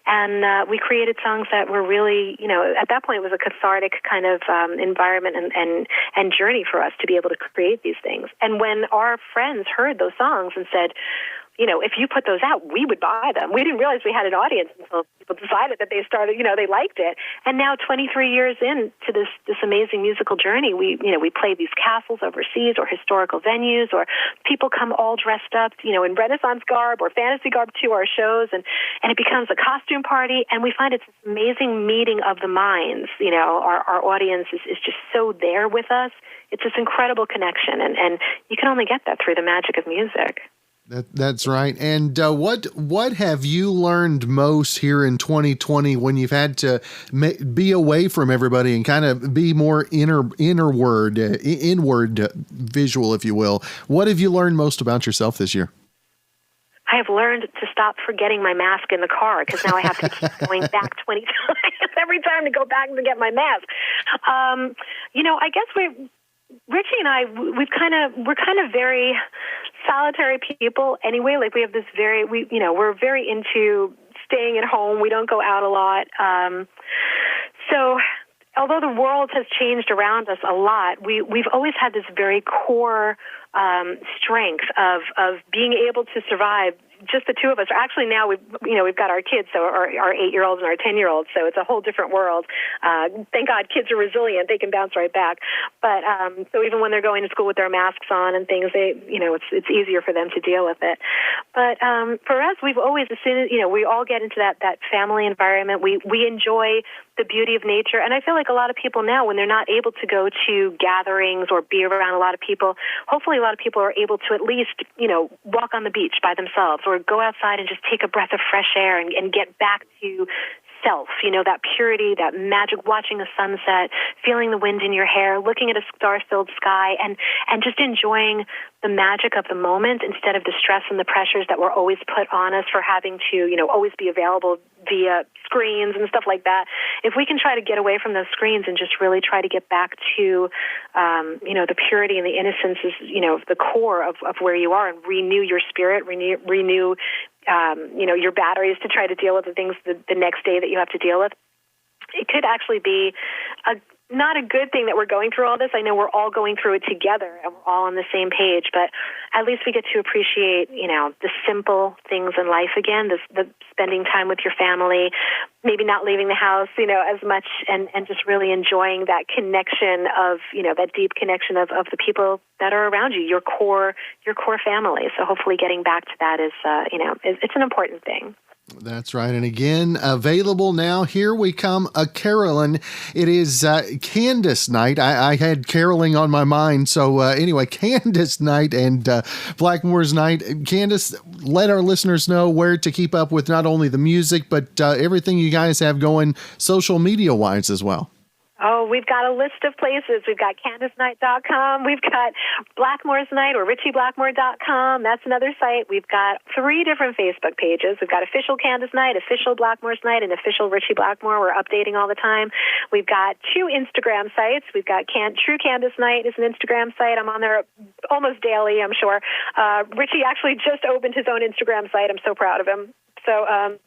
And we created songs that were really, at that point it was a cathartic kind of environment and journey for us to be able to create these things. And when our friends heard those songs and said, if you put those out, we would buy them. We didn't realize we had an audience until people decided that they started, they liked it. And now 23 years into this amazing musical journey, we play these castles overseas or historical venues, or people come all dressed up, in Renaissance garb or fantasy garb to our shows, and it becomes a costume party. And we find it's this amazing meeting of the minds. Our audience is just so there with us. It's this incredible connection, and you can only get that through the magic of music. That's right. And what have you learned most here in 2020 when you've had to be away from everybody and kind of be more inward visual, if you will? What have you learned most about yourself this year? I have learned to stop forgetting my mask in the car, because now I have to keep going back 20 times every time to go back to get my mask. I guess Richie and I, we're kind of very solitary people anyway. Like we have this we're very into staying at home. We don't go out a lot. So although the world has changed around us a lot, we've always had this very core strength of being able to survive. Just the two of us. Actually, now we've got our kids, so our 8-year-olds and our 10-year-olds. So it's a whole different world. Thank God, kids are resilient; they can bounce right back. But so even when they're going to school with their masks on and things, it's easier for them to deal with it. But for us, we've always, as soon as we all get into that family environment, we enjoy the beauty of nature. And I feel like a lot of people now, when they're not able to go to gatherings or be around a lot of people, hopefully a lot of people are able to at least walk on the beach by themselves, or go outside and just take a breath of fresh air and get back to self, that purity, that magic, watching a sunset, feeling the wind in your hair, looking at a star-filled sky, and just enjoying the magic of the moment instead of the stress and the pressures that were always put on us for having to, always be available via screens and stuff like that. If we can try to get away from those screens and just really try to get back to, the purity and the innocence is, the core of where you are, and renew your spirit, renew your batteries to try to deal with the things the next day that you have to deal with. It could actually be not a good thing that we're going through all this. I know we're all going through it together and we're all on the same page, but at least we get to appreciate, the simple things in life again, the spending time with your family, maybe not leaving the house, as much, and just really enjoying that connection of, that deep connection of the people that are around you, your core family. So hopefully getting back to that is, it's an important thing. That's right. And again, available now. Here we come, a caroling. It is Candice night. I had caroling on my mind. So anyway, Candice night and Blackmore's night. Candice, let our listeners know where to keep up with not only the music, but everything you guys have going social media wise as well. Oh, we've got a list of places. We've got Candicenight.com. We've got Blackmore's Night or RichieBlackmore.com. That's another site. We've got 3 different Facebook pages. We've got official Candice Night, official Blackmore's Night, and official Richie Blackmore. We're updating all the time. We've got 2 Instagram sites. We've got True Candice Night is an Instagram site. I'm on there almost daily, I'm sure. Richie actually just opened his own Instagram site. I'm so proud of him. So,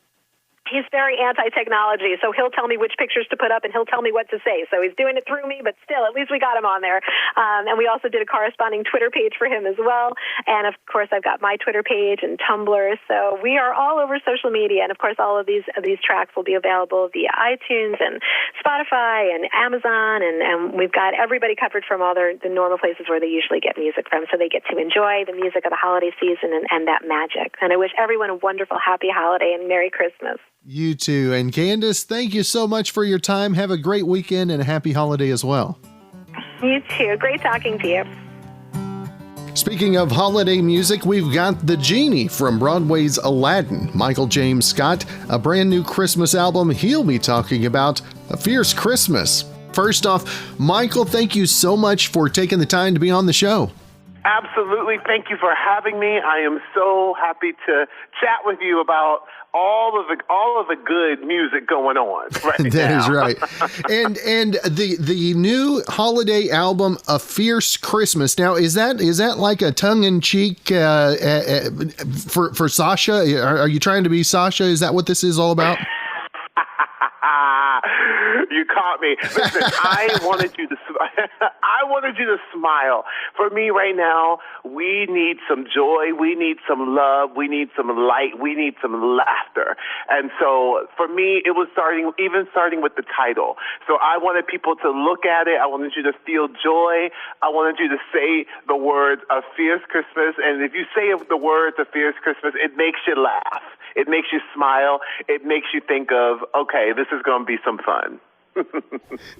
he's very anti-technology, so he'll tell me which pictures to put up, and he'll tell me what to say. So he's doing it through me, but still, at least we got him on there. And we also did a corresponding Twitter page for him as well. And, of course, I've got my Twitter page and Tumblr. So we are all over social media. And, of course, all of these tracks will be available via iTunes and Spotify and Amazon. And we've got everybody covered from all the normal places where they usually get music from, so they get to enjoy the music of the holiday season and that magic. And I wish everyone a wonderful, happy holiday and Merry Christmas. You too. And Candice, thank you so much for your time. Have a great weekend and a happy holiday as well. You too. Great talking to you. Speaking of holiday music, we've got the Genie from Broadway's Alladin. Michael James Scott, a brand new Christmas album he'll be talking about, A Fierce Christmas. First off, Michael, thank you so much for taking the time to be on the show. Absolutely. Thank you for having me. I am so happy to chat with you about all of the good music going on right now. That is right. And the new holiday album, A Fierce Christmas. Now, is that like a tongue-in-cheek for Sasha? Are you trying to be Sasha? Is that what this is all about? You caught me. Listen, I wanted you to smile. For me right now, we need some joy. We need some love. We need some light. We need some laughter. And so for me, it was starting with the title. So I wanted people to look at it. I wanted you to feel joy. I wanted you to say the words "A Fierce Christmas." And if you say the words "A Fierce Christmas," it makes you laugh. It makes you smile. It makes you think of, okay, this is going to be some fun.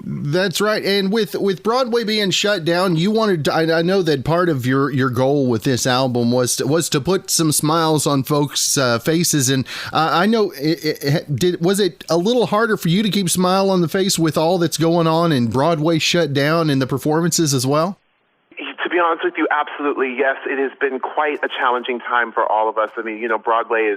That's right. And with Broadway being shut down, you wanted to, I know that part of your goal with this album was to put some smiles on folks' faces. And I know was it a little harder for you to keep smile on the face with all that's going on and Broadway shut down and the performances as well? To be honest with you, absolutely, yes. It has been quite a challenging time for all of us. I mean, Broadway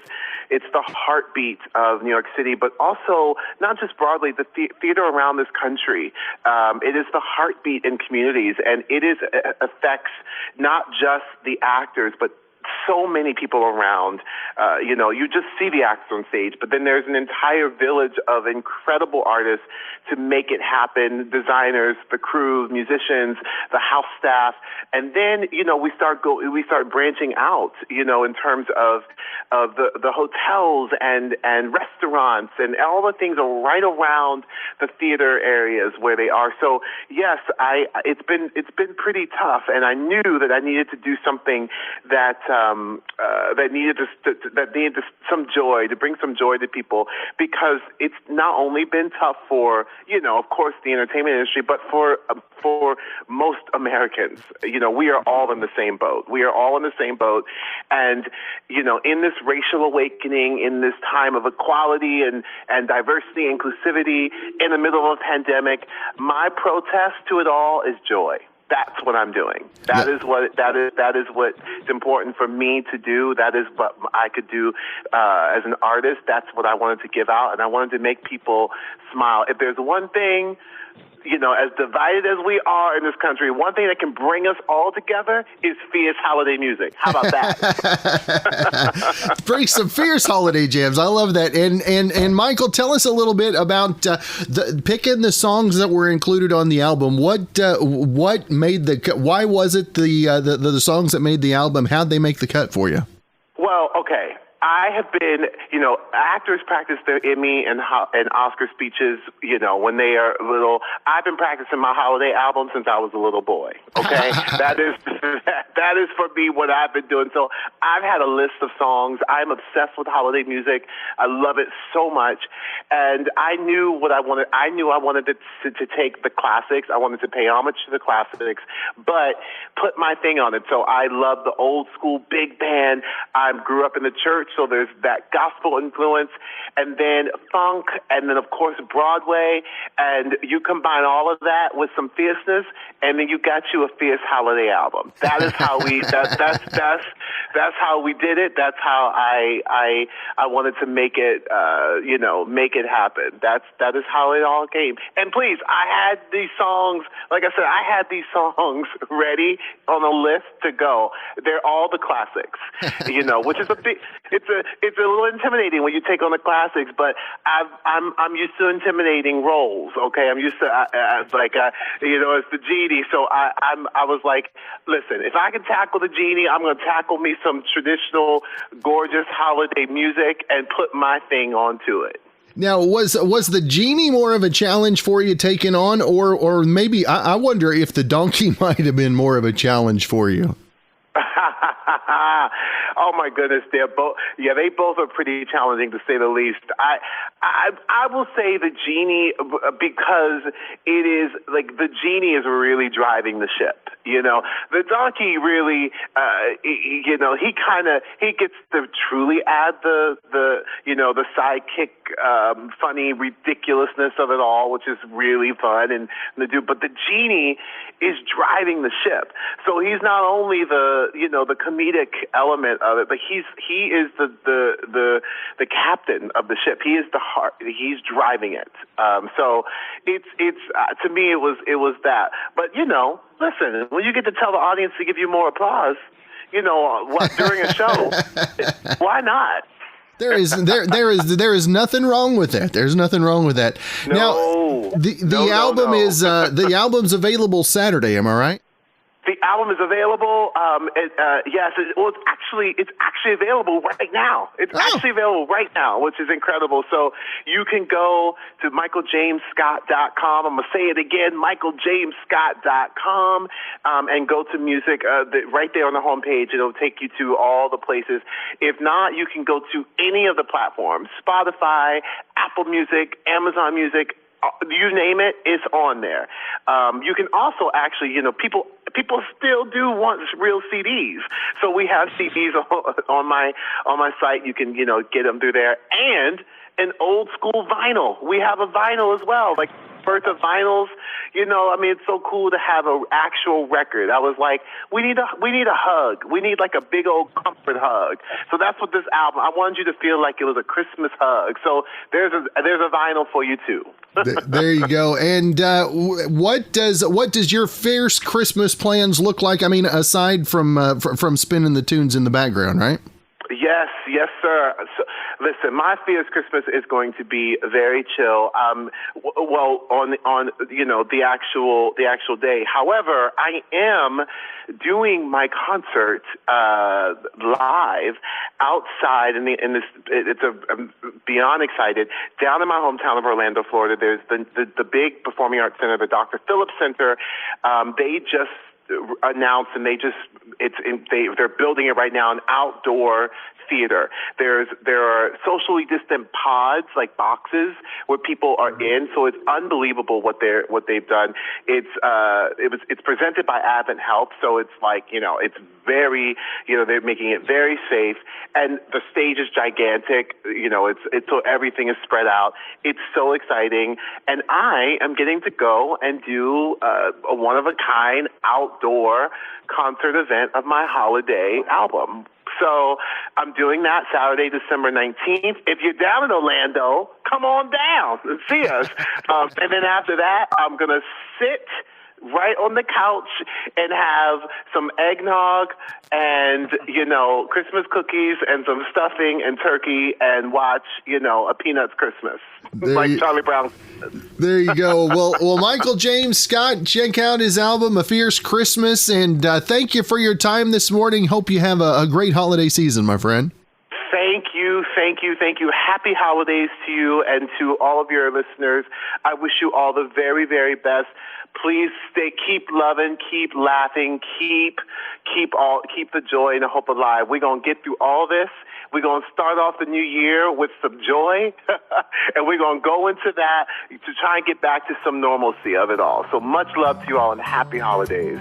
it's the heartbeat of New York City, but also not just Broadway, the theater around this country. It is the heartbeat in communities, and it affects not just the actors, but so many people around. You just see the actors on stage, but then there's an entire village of incredible artists to make it happen, designers, the crew, musicians, the house staff. And then, we start branching out, in terms of the hotels and restaurants and all the things are right around the theater areas where they are. So yes, it's been pretty tough, and I knew that I needed to do something that needed some joy, to bring some joy to people, because it's not only been tough for, of course, the entertainment industry, but for most Americans. We are all in the same boat. We are all in the same boat. And, in this racial awakening, in this time of equality and diversity, inclusivity, in the middle of a pandemic, my protest to it all is joy. That's what I'm doing. That is what's important for me to do. That is what I could do as an artist. That's what I wanted to give out, and I wanted to make people smile. If there's one thing, as divided as we are in this country, one thing that can bring us all together is fierce holiday music. How about that? Bring some fierce holiday jams. I love that. And Michael, tell us a little bit about picking the songs that were included on the album. What made the cut? Why was it the songs that made the album? How'd they make the cut for you? Well, okay. I have been, actors practice their Emmy and Oscar speeches, when they are little. I've been practicing my holiday album since I was a little boy. Okay, that is for me what I've been doing. So I've had a list of songs. I'm obsessed with holiday music. I love it so much, and I knew what I wanted. I knew I wanted to take the classics. I wanted to pay homage to the classics, but put my thing on it. So I love the old school big band. I grew up in the church. so there's that gospel influence, and then funk, and then of course Broadway, and you combine all of that with some fierceness, and then you got you a fierce holiday album. That is how we that's how we did it. That's how I wanted to make it make it happen. That is how it all came. And please, I had these songs, like I said, I had these songs ready on a list to go. They're all the classics, which is it's a little intimidating when you take on the classics, but I'm used to intimidating roles. Okay, I'm used to as the genie. So I was like, listen, if I can tackle the genie, I'm going to tackle me some traditional, gorgeous holiday music and put my thing onto it. Now, was the genie more of a challenge for you taking on, or maybe I wonder if the donkey might have been more of a challenge for you? Oh my goodness, they both are pretty challenging to say the least. I will say the genie, because it is like the genie is really driving the ship. The donkey really, he gets to truly add the sidekick, funny ridiculousness of it all, which is really fun but the genie is driving the ship. So he's not only the comedic element of it, but he is the captain of the ship. He is the heart. He's driving it. So it's to me it was that. But listen, when you get to tell the audience to give you more applause, during a show, why not? There is nothing wrong with that. There's nothing wrong with that. No, now the album is the album's available Saturday. Am I right? The album is available. Yes. It's actually available right now. It's actually available right now, which is incredible. So you can go to michaeljamesscott.com. I'm going to say it again, michaeljamesscott.com, and go to music right there on the homepage. It'll take you to all the places. If not, you can go to any of the platforms, Spotify, Apple Music, Amazon Music, you name it, it's on there. You can also actually, people still do want real CDs. So we have CDs on my site. You can, get them through there. And an old school vinyl. We have a vinyl as well. Like birth of vinyls, it's so cool to have an actual record. I was like, we need a hug. We need like a big old comfort hug. So that's what this album, I wanted you to feel like it was a Christmas hug. So there's a vinyl for you too. There you go. And what does your fierce Christmas plans look like? I mean, aside from spinning the tunes in the background, right? Yes, sir. So, listen, my fierce Christmas is going to be very chill. On the actual day. However, I am doing my concert live outside I'm beyond excited. Down in my hometown of Orlando, Florida, there's the big performing arts center, the Dr. Phillips Center. They just announced, and they're building it right now, an outdoor theater. There are socially distant pods, like boxes, where people are in. So it's unbelievable what they've done. It's presented by Advent Health, so it's like it's very they're making it very safe, and the stage is gigantic. It's so everything is spread out. It's so exciting, and I am getting to go and do a one of a kind outdoor concert event of my holiday album. So I'm doing that Saturday, December 19th. If you're down in Orlando, come on down and see us. And then after that, I'm going to sit right on the couch and have some eggnog and, Christmas cookies and some stuffing and turkey and watch, a Peanuts Christmas, like Charlie Brown. There you go. Well, Michael James Scott, check out his album, A Fierce Christmas, and thank you for your time this morning. Hope you have a great holiday season, my friend. Thank you. Happy holidays to you and to all of your listeners. I wish you all the very, very best. Please keep loving, keep laughing, keep the joy and the hope alive. We're going to get through all this. We're going to start off the new year with some joy, and we're going to go into that to try and get back to some normalcy of it all. So much love to you all, and happy holidays.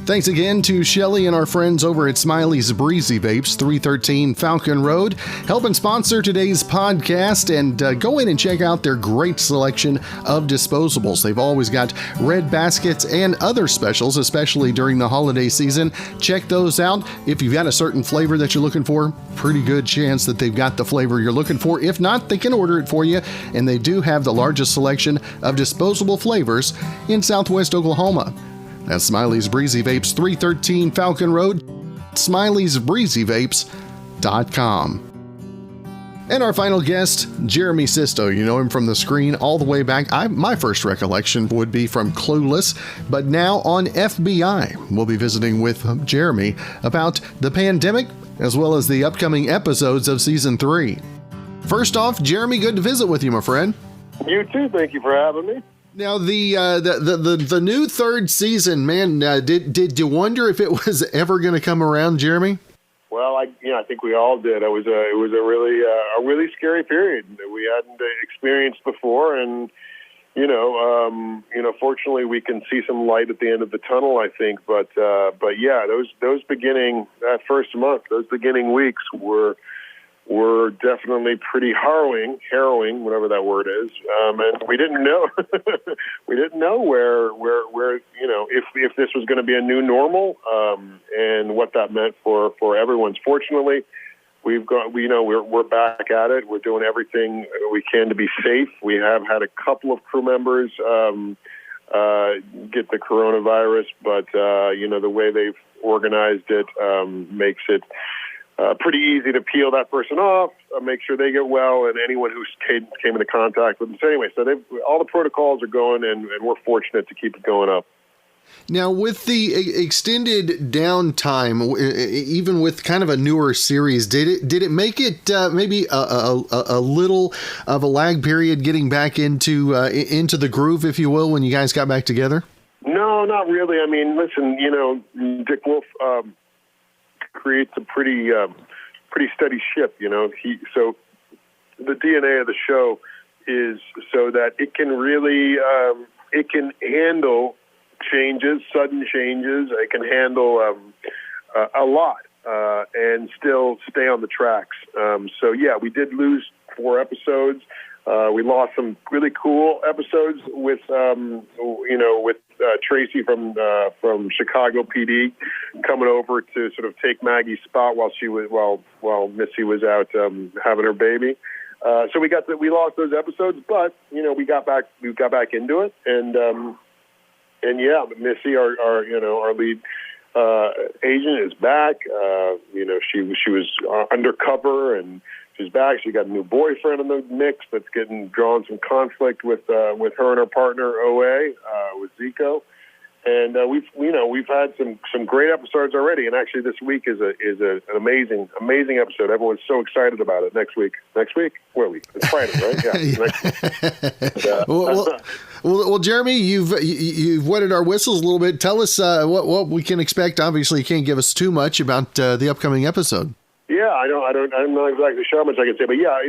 Thanks again to Shelly and our friends over at Smiley's Breezy Vapes, 313 Falcon Road, helping sponsor today's podcast. And go in and check out their great selection of disposables. They've always got red baskets and other specials, especially during the holiday season. Check those out. If you've got a certain flavor that you're looking for, pretty good chance that they've got the flavor you're looking for. If not, they can order it for you. And they do have the largest selection of disposable flavors in Southwest Oklahoma. That's Smiley's Breezy Vapes, 313 Falcon Road, Smiley'sBreezyVapes.com. And our final guest, Jeremy Sisto. You know him from the screen all the way back. My first recollection would be from Clueless, but now on FBI. We'll be visiting with Jeremy about the pandemic as well as the upcoming episodes of Season 3. First off, Jeremy, good to visit with you, my friend. You too. Thank you for having me. Now, the new third season, man, did you wonder if it was ever going to come around, Jeremy? Well, I think we all did. It was a really scary period that we hadn't experienced before, and fortunately we can see some light at the end of the tunnel, I think. But yeah, those beginning that first month, those beginning weeks were definitely pretty harrowing, whatever that word is. And we didn't know, where if this was going to be a new normal, and what that meant for everyone's. Fortunately, we're back at it. We're doing everything we can to be safe. We have had a couple of crew members, get the coronavirus, but, the way they've organized it, makes it, pretty easy to peel that person off, make sure they get well, and anyone who came into contact with them. So anyway, all the protocols are going, and we're fortunate to keep it going up. Now, with the extended downtime, even with kind of a newer series, did it make it maybe a little of a lag period getting back into the groove, if you will, when you guys got back together? No, not really. I mean, listen, Dick Wolf creates a pretty steady ship, so the DNA of the show is so that it can really it can handle changes, sudden changes. It can handle a lot and still stay on the tracks. So yeah, we did lose 4 episodes. We lost some really cool episodes with Tracy from Chicago PD coming over to sort of take Maggie's spot while Missy was out having her baby. So we lost those episodes, but we got back into it, and yeah, Missy, our lead agent, is back. She was undercover, and she's back. She got a new boyfriend in the mix that's drawing some conflict with her and her partner OA, with Zico. And we've had some great episodes already. And actually, this week is an amazing episode. Everyone's so excited about it. Next week, where are we? It's Friday, right? Yeah. Well, Jeremy, you've wetted our whistles a little bit. Tell us what we can expect. Obviously, you can't give us too much about the upcoming episode. Yeah, I'm not exactly sure how much I can say, but yeah,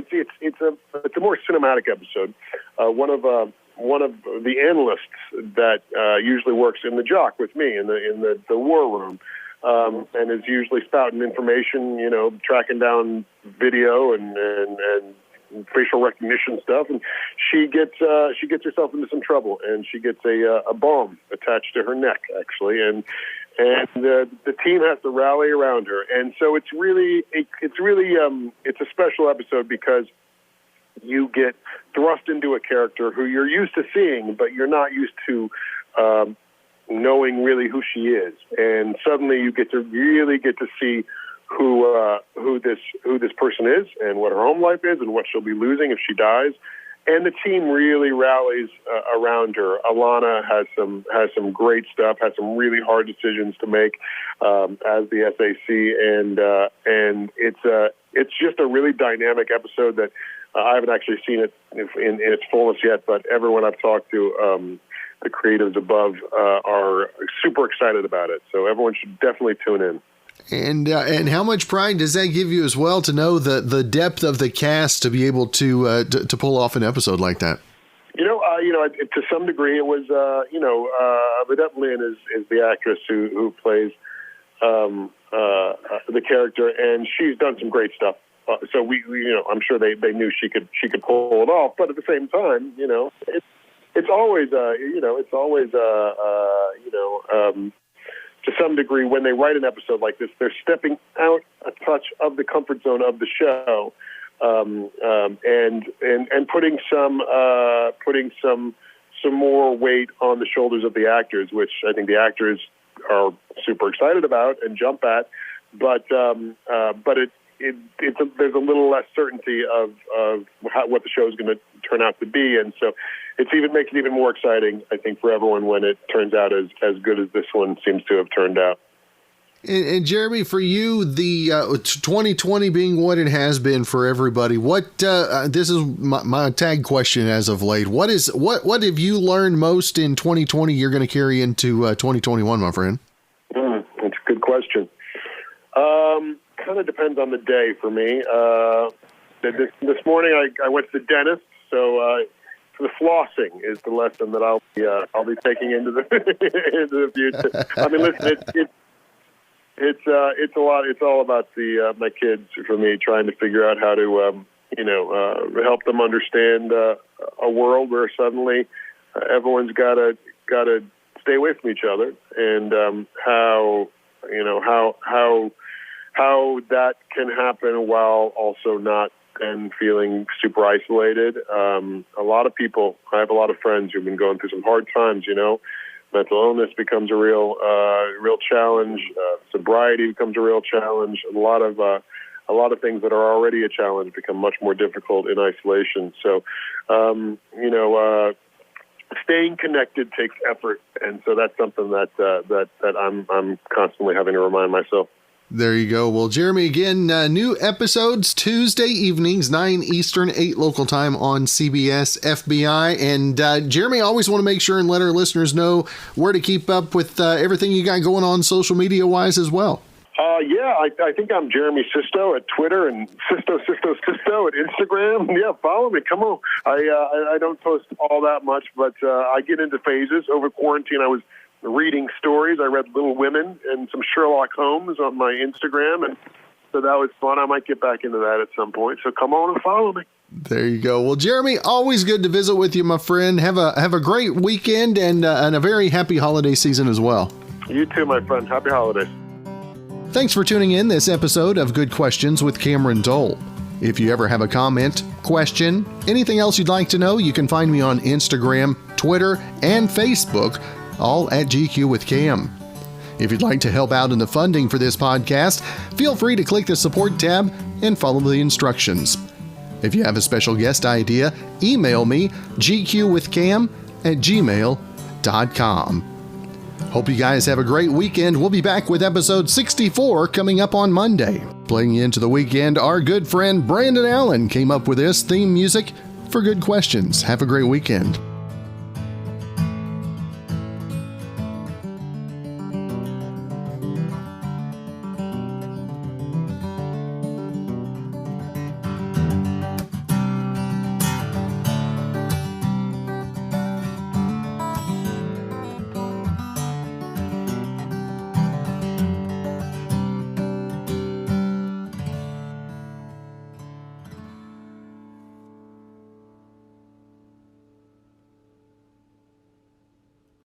it's a more cinematic episode. One of the analysts that usually works in the jock with me in the war room, and is usually spouting information, tracking down video and facial recognition stuff, and she gets herself into some trouble, and she gets a bomb attached to her neck, actually, and the team has to rally around her, and so it's a special episode because you get thrust into a character who you're used to seeing, but you're not used to knowing really who she is, and suddenly you really get to see who this person is, and what her home life is, and what she'll be losing if she dies. And the team really rallies around her. Alana has some great stuff, has some really hard decisions to make as the SAC, and it's just a really dynamic episode that I haven't actually seen it in its fullness yet. But everyone I've talked to, the creatives above, are super excited about it. So everyone should definitely tune in. And how much pride does that give you as well to know the depth of the cast to be able to pull off an episode like that? To some degree, it was, Eliot Sloan is the actress who plays the character, and she's done some great stuff. So I'm sure they knew she could pull it off. But at the same time, it's always to some degree when they write an episode like this, they're stepping out a touch of the comfort zone of the show. And putting some more weight on the shoulders of the actors, which I think the actors are super excited about and jump at, but there's a little less certainty of what the show is going to turn out to be, and so makes it even more exciting, I think, for everyone when it turns out as good as this one seems to have turned out. And Jeremy, for you, the 2020 being what it has been for everybody, what this is my tag question as of late. What have you learned most in 2020 you're going to carry into 2021, my friend? That's a good question. Kind of depends on the day for me. This morning I went to the dentist, so the flossing is the lesson that I'll be taking into the into the future. I mean, listen, it's a lot. It's all about my kids for me, trying to figure out how to help them understand a world where suddenly everyone's got to stay away from each other, and how that can happen while also not and feeling super isolated. A lot of people, I have a lot of friends who've been going through some hard times, Mental illness becomes a real challenge. Sobriety becomes a real challenge. A lot of things that are already a challenge become much more difficult in isolation. So, staying connected takes effort, and so that's something that I'm constantly having to remind myself. There you go. Well, Jeremy, again, new episodes Tuesday evenings, 9 Eastern, 8 local time on CBS FBI. And Jeremy, I always want to make sure and let our listeners know where to keep up with everything you got going on social media-wise as well. I think I'm Jeremy Sisto at Twitter and Sisto at Instagram. Yeah, follow me. Come on. I don't post all that much, but I get into phases. Over quarantine, I was reading stories. I read Little Women and some Sherlock Holmes on my Instagram, and so that was fun. I might get back into that at some point. So come on and follow me. There you go. Well, Jeremy, always good to visit with you, my friend. Have a great weekend and a very happy holiday season as well. You too, my friend. Happy holidays. Thanks for tuning in this episode of Good Questions with Cameron Dole. If you ever have a comment, question, anything else you'd like to know, you can find me on Instagram, Twitter, and Facebook, all at GQ with Cam. If you'd like to help out in the funding for this podcast, feel free to click the support tab and follow the instructions. If you have a special guest idea, email me gqwithcam@gmail.com. Hope you guys have a great weekend. We'll be back with episode 64 coming up on Monday. Playing into the weekend, our good friend Brandon Allen came up with this theme music for Good Questions. Have a great weekend.